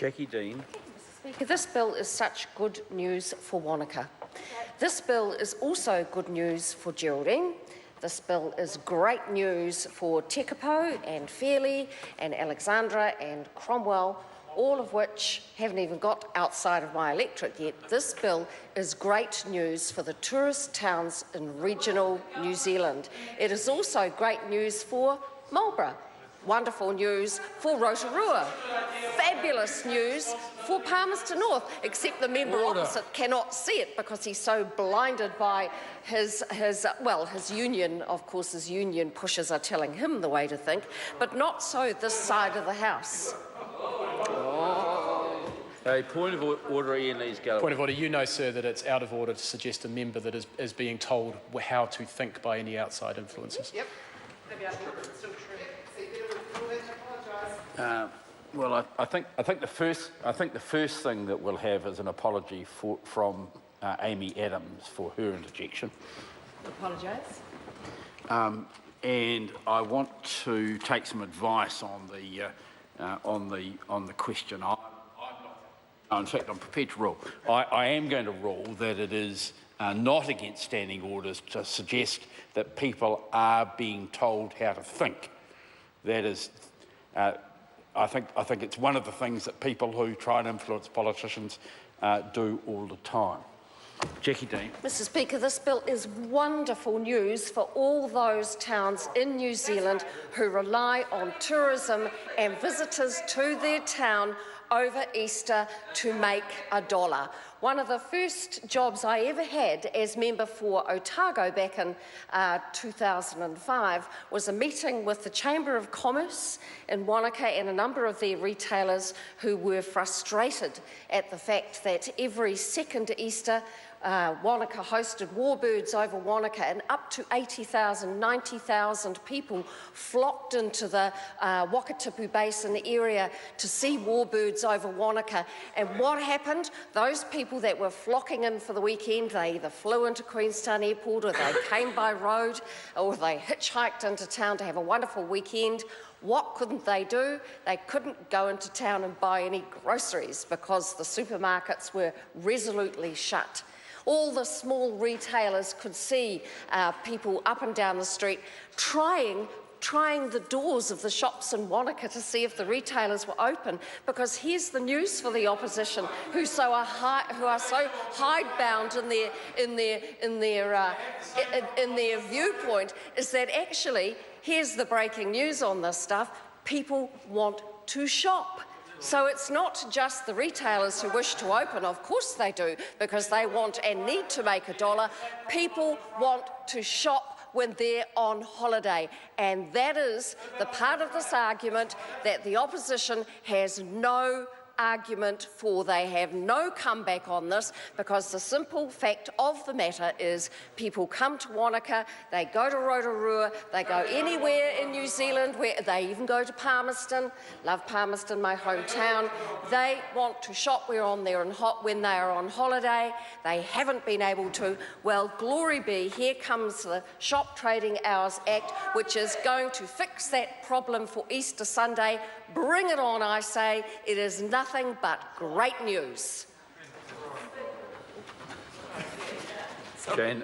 Jackie Dean. Thank you, Mr. Speaker. This bill is such good news for Wanaka. This bill is also good news for Geraldine. This bill is great news for Tekapo and Fairley and Alexandra and Cromwell, all of which haven't even got outside of my electorate yet. This bill is great news for the tourist towns in regional New Zealand. It is also great news for Marlborough. Wonderful news for Rotorua. Fabulous news for Palmerston North, except the member opposite cannot see it because he's so blinded by his union. Of course, his union pushers are telling him the way to think, but not so this side of the House. A point of order, Ian Lees-Galloway. Point of order. You know, sir, that it's out of order to suggest a member that is being told how to think by any outside influences. Yep. Well, I think the first thing that we'll have is an apology from Amy Adams for her interjection. Apologise. And I want to take some advice on the question. In fact, I'm prepared to rule. I am going to rule that it is not against standing orders to suggest that people are being told how to think. That is, I think it's one of the things that people who try and influence politicians do all the time. Jackie Dean. Mr. Speaker, this bill is wonderful news for all those towns in New Zealand who rely on tourism and visitors to their town over Easter to make a dollar. One of the first jobs I ever had as member for Otago back in 2005 was a meeting with the Chamber of Commerce in Wanaka and a number of their retailers who were frustrated at the fact that every second Easter Wanaka hosted warbirds over Wanaka, and up to 80,000, 90,000 people flocked into the Wakatipu Basin area to see warbirds over Wanaka. And what happened? Those people that were flocking in for the weekend, they either flew into Queenstown Airport or they came by road or they hitchhiked into town to have a wonderful weekend. What couldn't they do? They couldn't go into town and buy any groceries because the supermarkets were resolutely shut. All the small retailers could see people up and down the street trying the doors of the shops in Wanaka to see if the retailers were open, because here's the news for the opposition who are so hidebound in their viewpoint, is that actually, here's the breaking news on this stuff: people want to shop. So it's not just the retailers who wish to open, of course they do, because they want and need to make a dollar. People want to shop when they're on holiday, and that is the part of this argument that the opposition has no argument for. They have no comeback on this, because the simple fact of the matter is people come to Wanaka, they go to Rotorua, they go anywhere in New Zealand, where they even go to Palmerston. Love Palmerston, my hometown. They want to shop when they are on holiday. They haven't been able to. Well, glory be, here comes the Shop Trading Hours Act, which is going to fix that problem for Easter Sunday. Bring it on, I say. It is nothing but great news. Jane.